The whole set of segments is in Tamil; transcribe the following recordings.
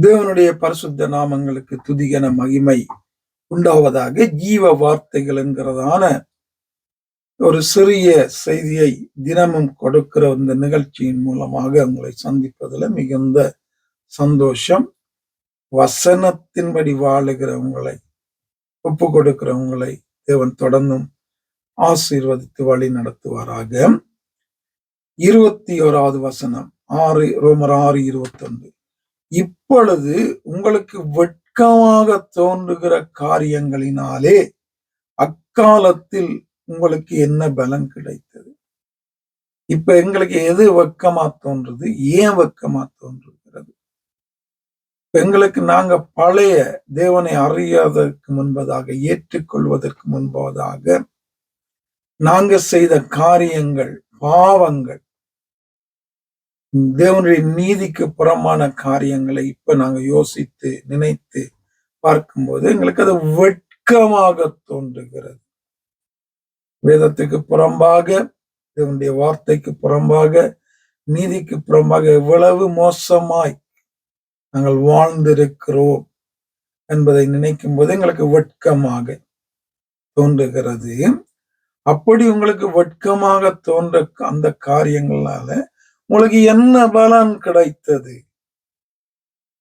தேவனுடைய பரிசுத்த நாமங்களுக்கு துதிகன மகிமை உண்டாவதாக. ஜீவ வார்த்தைகள் என்கிறதான ஒரு சிறிய செய்தியை தினமும் கொடுக்கிற இந்த நிகழ்ச்சியின் மூலமாக உங்களை சந்திப்பதில் மிகுந்த சந்தோஷம். வசனத்தின்படி வாழுகிறவங்களை, ஒப்பு கொடுக்கிறவங்களை தேவன் தொடர்ந்தும் ஆசீர்வதித்து வழி நடத்துவாராக. 21வது வசனம், ரோமர் 6:21. இப்பொழுது உங்களுக்கு வெட்கமாக தோன்றுகிற காரியங்களினாலே அக்காலத்தில் உங்களுக்கு என்ன பலன் கிடைத்தது? இப்ப எங்களுக்கு எது வெட்கமா தோன்றுது? ஏன் வெட்கமா தோன்றுகிறது? எங்களுக்கு நாங்க பழைய தேவனை அறியாததற்கு முன்பதாக, ஏற்றுக்கொள்வதற்கு முன்பதாக நாங்க செய்த காரியங்கள், பாவங்கள், தேவனுடைய நீதிக்கு புறமான காரியங்களை இப்ப நாங்க யோசித்து நினைத்து பார்க்கும்போது எங்களுக்கு அது வெட்கமாக தோன்றுகிறது. வேதத்துக்கு புறம்பாக, தேவனுடைய வார்த்தைக்கு புறம்பாக, நீதிக்கு புறம்பாக எவ்வளவு மோசமாய் நாங்கள் வாழ்ந்திருக்கிறோம் என்பதை நினைக்கும் போது எங்களுக்கு வெட்கமாக தோன்றுகிறது. அப்படி உங்களுக்கு வெட்கமாக தோன்ற அந்த காரியங்களால உங்களுக்கு என்ன பலன் கிடைத்தது?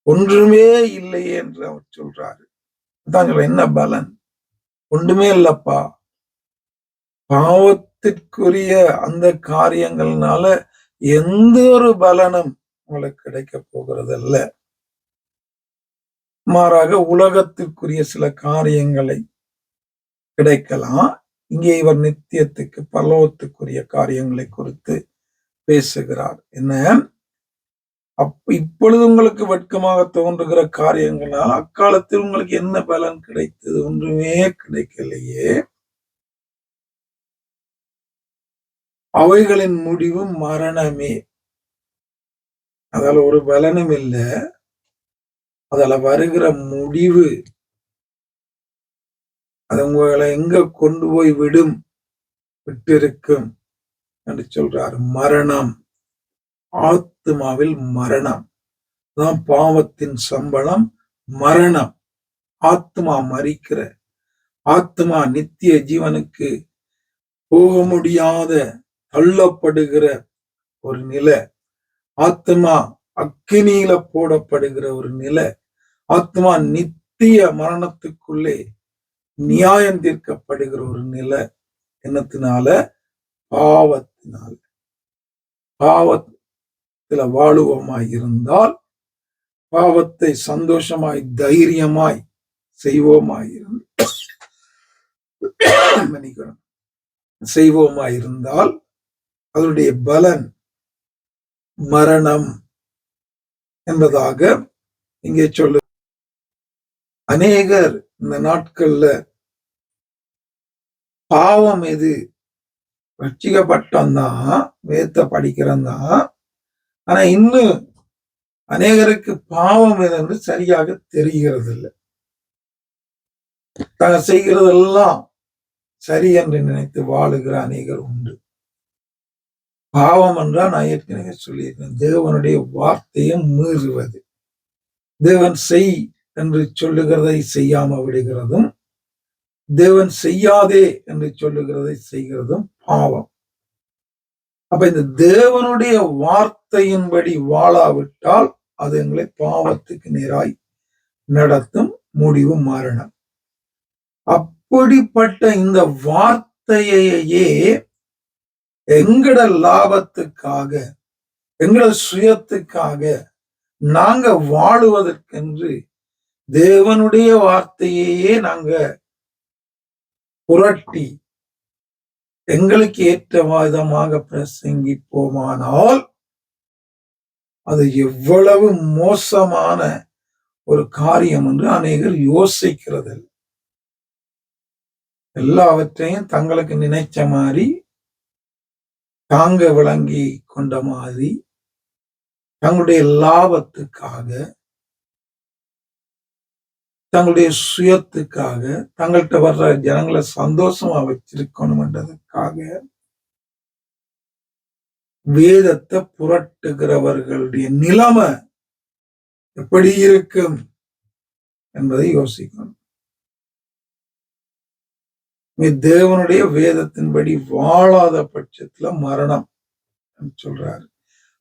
ஒன்றுமே இல்லையே என்று அவர் சொல்றாரு. என்ன பலன்? ஒன்றுமே இல்லப்பா. பாவத்திற்குரிய அந்த காரியங்கள்னால எந்த ஒரு பலனும் உங்களுக்கு கிடைக்க போகிறது அல்ல. மாறாக உலகத்திற்குரிய சில காரியங்களை கிடைக்கலாம். இங்கே இவர் நித்தியத்துக்கு, பரலோகத்துக்குரிய காரியங்களை குறித்து பேசுகிறார். என்ன? இப்பொழுது உங்களுக்கு வெட்கமாக தோன்றுகிற காரியங்களால் அக்காலத்தில் உங்களுக்கு என்ன பலன் கிடைத்தது? ஒன்றுமே கிடைக்கலையே. அவைகளின் முடிவு மரணமே. அதால ஒரு பலனும் இல்லை. அதுல வருகிற முடிவு அது உங்களை எங்க கொண்டு போய் விட்டிருக்கும் என்று சொல்றாரு. மரணம், ஆத்மாவில் மரணம் தான். பாவத்தின் சம்பளம் மரணம். ஆத்மா மரிக்கிற, ஆத்மா நித்திய ஜீவனுக்கு போக முடியாத, தள்ளப்படுகிற ஒரு நிலை. ஆத்மா அக்கினியில போடப்படுகிற ஒரு நிலை. ஆத்மா நித்திய மரணத்துக்குள்ளே நியாயம் தீர்க்கப்படுகிற ஒரு நிலை. என்னத்தினால? பாவத்தினால. பாவத்துல வாழுவோமாய் இருந்தால், பாவத்தை சந்தோஷமாய் தைரியமாய் செய்வோமாயிருந்தால் அதனுடைய பலன் மரணம் என்பதாக இங்கே சொல்லு. அநேகர் இந்த நாட்கள்ல பாவம் எது, ரட்சிக்கப்பட்டோம்தான், வேதத்தை படிக்கிறோம்தான், ஆனா இன்னும் அநேகருக்கு பாவம் எது சரியாக தெரிகிறது இல்லை. தாங்க செய்கிறதெல்லாம் சரி என்று நினைத்து வாழுகிற அநேகர் உண்டு. பாவம் என்றால் நான் ஏற்கனவே சொல்லியிருக்கேன், தேவனுடைய வார்த்தையை மீறுவது. தேவன் செய் என்று சொல்லுகிறதை செய்யாம விடுகிறதும், தேவன் செய்யாதே என்று சொல்லுகிறதை செய்கிறதும் பாவம். அப்ப இந்த தேவனுடைய வார்த்தையின்படி வாழாவிட்டால் அது எங்களை பாவத்துக்கு நேராய் நடத்தும். முடிவு மரணம். அப்படிப்பட்ட இந்த வார்த்தையையே எங்கட லாபத்துக்காக, எங்கட சுயத்துக்காக நாங்க வாழுவதற்கென்று தேவனுடைய வார்த்தையே நாங்க புரட்டி எங்களுக்கு ஏற்ற விதமாக பிரசங்கிப்போமானால் அது எவ்வளவு மோசமான ஒரு காரியம் என்று அநேகர் யோசிக்கிறது. எல்லாவற்றையும் தங்களுக்கு நினைச்ச மாதிரி, தாங்க விளங்கி கொண்ட மாதிரி, தங்களுடைய லாபத்துக்காக, தங்களுடைய சுயத்துக்காக, தங்கள்கிட்ட வர்ற ஜனங்களை சந்தோஷமா வச்சிருக்கணும் என்றதுக்காக வேதத்தை புரட்டுகிறவர்களுடைய நிலைமை எப்படி இருக்கும் என்பதை யோசிக்கணும். தேவனுடைய வேதத்தின்படி வாழாத பட்சத்துல மரணம் சொல்றாரு.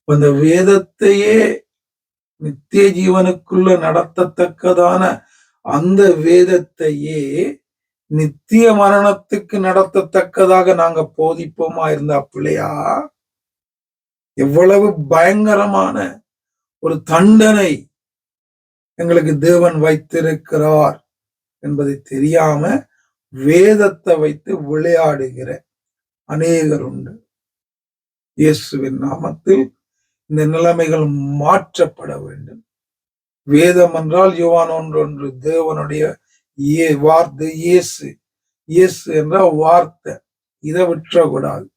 அந்த வேதத்தையே நித்திய ஜீவனுக்குள்ள நடத்தத்தக்கதான அந்த வேதத்தையே நித்திய மரணத்துக்கு நடத்தத்தக்கதாக நாங்க போதிப்போமா இருந்தா பிள்ளையா? எவ்வளவு பயங்கரமான ஒரு தண்டனை எங்களுக்கு தேவன் வைத்திருக்கிறார் என்பதை தெரியாம வேதத்தை வைத்து விளையாடுகிற அநேகர் உண்டு. இயேசுவின் நாமத்தில் இந்த நிலைமைகள் மாற்றப்பட வேண்டும். வேதம் என்றால் யோவான் 1:1 தேவனுடைய வார்த்தை இயேசு. இயேசு என்ற வார்த்தை. இதை விட்டுறக்கூடாது.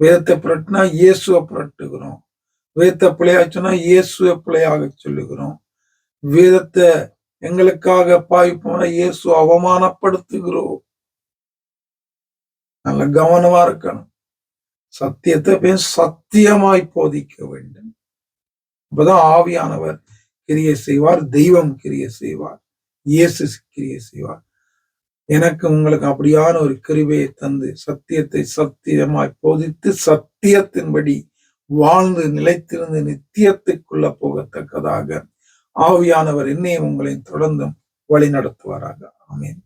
வேதத்தை புரட்டினா இயேசுவை புரட்டுகிறோம். வேதத்தை பிழையாச்சுன்னா இயேசுவை பிழையாக சொல்லுகிறோம். வேதத்தை எங்களுக்காக பாய்ப்போனா இயேசு அவமானப்படுத்துகிறோம். நல்ல கவனமா இருக்கணும். சத்தியத்தை சத்தியமாய் போதிக்க வேண்டும். அப்பதான் ஆவியானவர் கிரியை செய்வார், தெய்வம் கிரியை செய்வார், இயேசு கிரியை செய்வார். எனக்கு உங்களுக்கு அப்படியான ஒரு கிருபையை தந்து சத்தியத்தை சத்தியமாய் போதித்து சத்தியத்தின்படி வாழ்ந்து நிலைத்திருந்து நித்தியத்துக்குள்ள போகத்தக்கதாக ஆவியானவர் என்னையும் உங்களையும் தொடர்ந்தும் வழி நடத்துவாராக. ஆமென்.